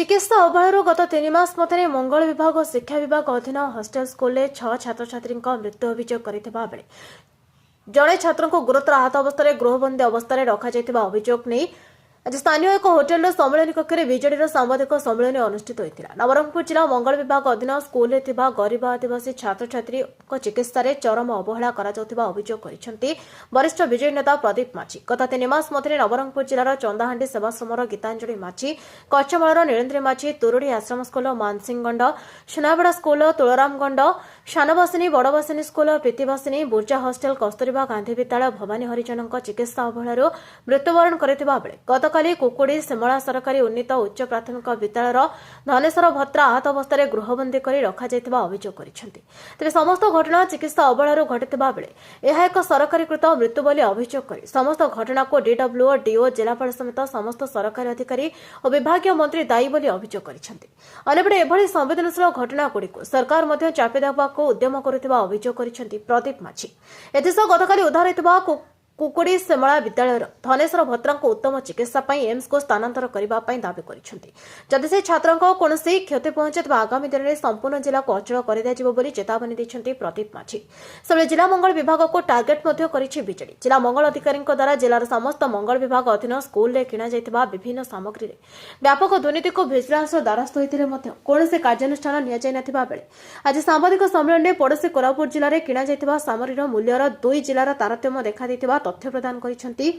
चिकित्सा अवहेलार गत 3 मास मध्य मंगल विभाग और शिक्षा विभाग अधीन हॉस्टल स्कूल 6 छात्र छात्री मृत्यु अभियोग करथिबा बेले जड़े छात्र को गुरुतर आहत अवस्था गृहबंदी अवस्था रखा अभियोग नहीं आज स्थानीय एक होटेल सम्मेलन कक्ष में विजेडर सांबादिक सम्मेलन अनुष्ठित होता। नवरंगपुर जिला मंगल विभाग अधीन स्कूल गरीब आदिवासी छात्र छात्री चिकित्सा चरम अवहेला अभियोग कर वरिष्ठ विजेडी नेता प्रदीप माची गत 3 मास मध्य नवरंगपुर जिलार चंदाहांडी सेवाश्रमर गीतांजलि माची कच्चमालर नीलेन्द्री माची तुरुड़ी आश्रम स्कूल मानसिंहगंड सुनाबड़ा स्कूल तुलरामगंड सानवासिनी बड़वासिनी स्कूल प्रीतिवासिनी बुर्जा हॉस्टल कस्तूरबा गांधी विद्यालय भवानी हरिजन चिकित्सा अवहेलार मृत्युवरण करथिबा बेले गतकाली कुकुड़ी सेमला सरकारी उन्नीत उच्च प्राथमिक विद्यालयर धनेश्वर भत्रा आहत अवस्था गृहबंदी कर रखा अभियोग करछन्ति। तेबे समस्त घटना चिकित्सा अवहेलार घटिथिबा बेले यह एक सरकारीकृत मृत्यु बोली अभियोग कर समस्त घटना को डीडब्ल्यूओ डीओ जिलापाल समेत समस्त सरकारी अधिकारी और विभागीय मंत्री दायी बोली अभियोग करछन्ति। अन्यपटे एभली संवेदनशील घटनागुड़िक सरकार मध्य चापी देबाको उद्यम करुथिबा अभियोग करछन्ति प्रदीप माछी। एथिसह गतकाली उद्धार होइथिबा कुकुड़ी सेमला विद्यालय धनेश्वर भत्रा उत्तम चिकित्सा एम्स को स्थानांतर करने दावी करते से छात्र कौन क्षति पहुंचे आगामी दिन में संपूर्ण जिला को अचल कर चेतावनी देते प्रदीप माछी। से जिला मंगल विभाग को टार्गेट बीजेडी जिला मंगल अधिकारी द्वारा जिलार समस्त मंगल विभाग अधीन स्कूल में किणा विभिन्न सामग्री व्यापक दुर्नीति को भिजिलांस द्वारस्थ होते कौन से कार्यानुष्ठान निया बेले आज सांबादिक सम्मेलन में पड़ोशी कोरापुट जिले में किणा सामग्री मूल्यर 2 जिलार तारतम्य देखा तथ्य प्रदान करिसेंती।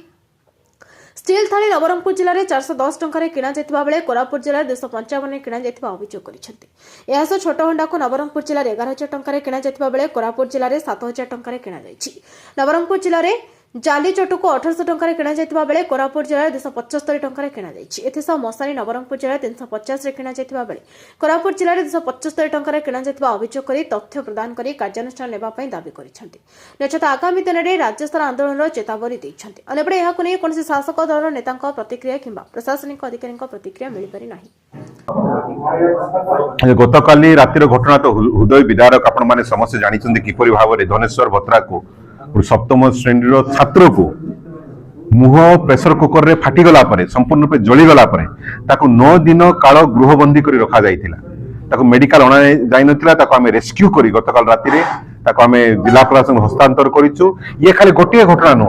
स्टील थाली नवरंगपुर जिले में 410 टंका किणा जायतिबा बेले कोरापुट जिले 255 किणा जायतिबा अभियोग करिसेंती। एहासो छोट हंडा को नवरंगपुर जिले में 11,000 टंका किणा जायतिबा बेले कोरापुट जिले में 7,000 टंका किणा जायछि। नवरंगपुर जिले में जाली चटू को 1800 टंका किणा जायतिबा बेले कोरापुट जिले में 275 टंका किणा जायछि। एथिसह मशानी नवरंगपुर जिले 350 रे किणा जायतिबा बेले कोरापुट जिले में 275 टंका किणा जायतिबा अभियोग करी तथ्य प्रदान करी कार्यानुष्ठान नेबा पई दाबी करिसेंती। नचेत आगामी दिन में राज्यस्तर आंदोलन चेतावनी देइछन्ती। अन्यपटे एहाकु नै कोनसी शासक दल नेतांक प्रतिक्रिया किंबा प्रशासनिक अधिकारी प्रतिक्रिया मिल पारि नाही। गतकाली रातिर घटना तो हृदय विदारक आपण माने समस्त जानिछन्ती किपरि भाबरे धनेश्वर भत्रा को सप्तम श्रेणी छात्र को मुह प्रेसर कुकर रे फाटी गला परे संपूर्ण रूपे जली गला परे ताको 9 दिन काल गृहबंदी करी रखा जाइथिला। ताको मेडिकल अना जाई नथिला ताको हमें रेस्क्यू करी गतकाल राति रे ताको हमें जिला प्रशासन हस्तांतर करिछु। ये खाली गोटे घटना न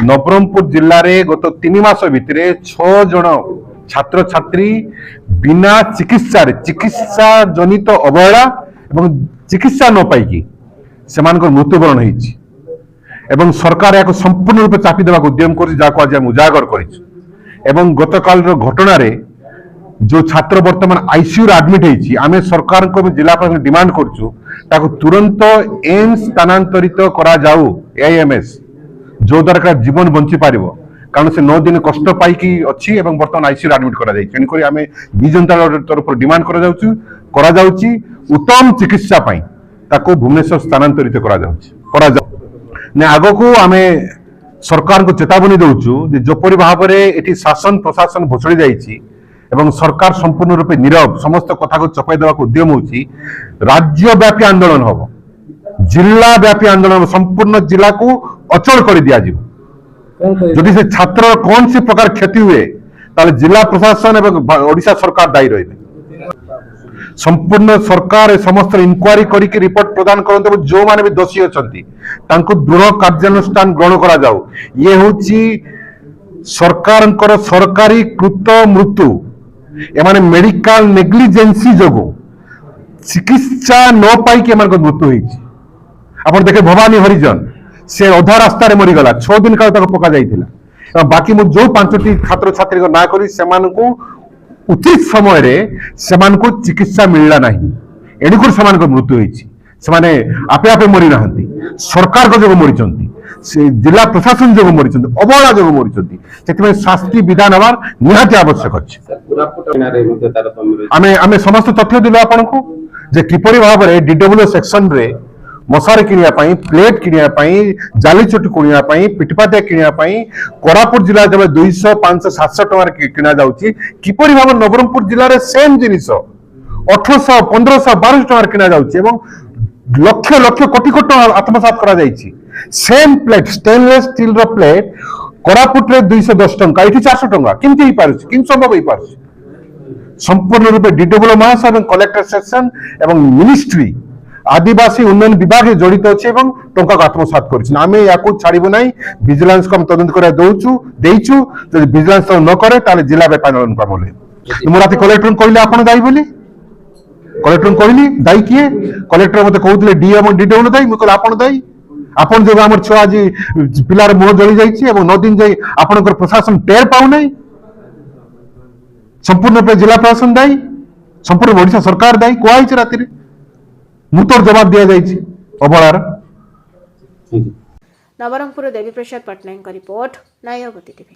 नवरंगपुर जिल्ला रे गत 3 मास भितरे 6 जण छात्र छात्री बिना चिकित्सा जनित अवहेला एवं चिकित्सा न पाइकी सेमानकर मृत्युवरण होईछि एवं सरकार या संपूर्ण रूप चापी देवा उद्यम कर उजागर कर गतकाल घटना रे जो छात्र वर्तमान आईसीयू आडमिट होती आम सरकार को जिला प्रशासन डिमांड करूँ ताको तुरंत एम्स स्थानांतरित करा जाऊ एआईएमएस जो द्वारा जीवन बंची पार कारण से 9 दिन कष्ट पाई अच्छी वर्तमान आईसीयू आडमिट करा जाई तेणुक आम विजनता तरफ डिमांड करा जाउची उत्तम चिकित्सा पाई ताको भुवनेश्वर स्थानांतरित करा ने आगो को आमे सरकार को चेतावनी दउछु जे जोपरि भाबरे एठी शासन प्रशासन भोसड़ी जाईछि एवं सरकार संपूर्ण रूपे नीरव समस्त कथा को चपाई देवा उद्यम होछि। राज्यव्यापी आंदोलन हबो जिला व्यापी आंदोलन संपूर्ण जिला को अचल कर दिया जिवो। जदि से छात्र कौन सी प्रकार क्षति हुए ताले जिला प्रशासन एवं ओडिशा सरकार दायी रहिबे। संपूर्ण सरकार समस्त इनक्वारी करके रिपोर्ट प्रदान करते जो माने भी दोषी अछंती तांको दृढ़ कार्यानुष्ठान ग्रहण करा जाऊ। ये होची सरकारंकर सरकारी कृत मृत्यु एमाने मेडिकल नेग्लिजेंसी जोगो चिकित्सा न पाई के एमानकर मृत्यु होईची। आपण देखे भवानी हरिजन से अधा रास्ता रे मरी गला 6 दिन काल तक पका जाइथिला बाकी मु जो 5टी छात्र छात्री को ना करी सेमानकु उचित समय रे समान को चिकित्सा मिलला नहीं एणुकर समान को मृत्यु होईछि। समाने आपे आपे मरी नाहंती सरकार को जो मरिचंती से जिला प्रशासन जो मरिचंती अवहेला जो मरिचंती सेति शास्ति विधान हवार निहाती आवश्यक अछि। आमे समस्त तथ्य दिलो आपन को जे किपरि भाबरे डीडब्ल्यू सेक्शन रे मशारी किनिया पाई प्लेट किनिया पाई जाली चोटी किनिया पाई पिटपाटिया किनिया पाई कोरापुट जिला जब 200 500 700 टंका किना जाउची किपरि भाव नवरंगपुर जिला रे सेम जिनिस 1800 1500 1200 टंका किना जाउची एवं लक्ष लक्ष कोटी कोटी आत्मसात करा जाईची। सेम प्लेट स्टेनलेस स्टील रो प्लेट कोरापुट रे 210 टंका इठी 400 टंका किंती ही पारछ किन संभव ही पारछ संपूर्ण रूपे डीडब्ल्यू महाशय एवं कलेक्टर सेक्शन एवं मिनिस्ट्री आदिवासी उन्नयन विभाग जड़ित अच्छे और टंका को आत्मसात करें या छाड़ू ना विजिलेंस को तदंत कर देचु विजिलेंस न करे ताले जिला बेपार मुझे रात कलेक्टर कहले आप दायी बोली कलेक्टर कहली दायी किए कलेक्टर मत कहते डीएम डीडब्ल्यू दायी मुझे आप दायी आपन जो आम छुआ आज पिलार मुह जली जाइए 9 दिन जाई आपनकर प्रशासन टेर पाऊना संपूर्ण रूपे जिला प्रशासन दायी संपूर्ण ओडिशा सरकार दायी कहुई राति मुतोर जवाब दिया जाइए अवहेलार नवरंगपुर देवी प्रसाद पट्टनायक रिपोर्ट नायगति टीवी।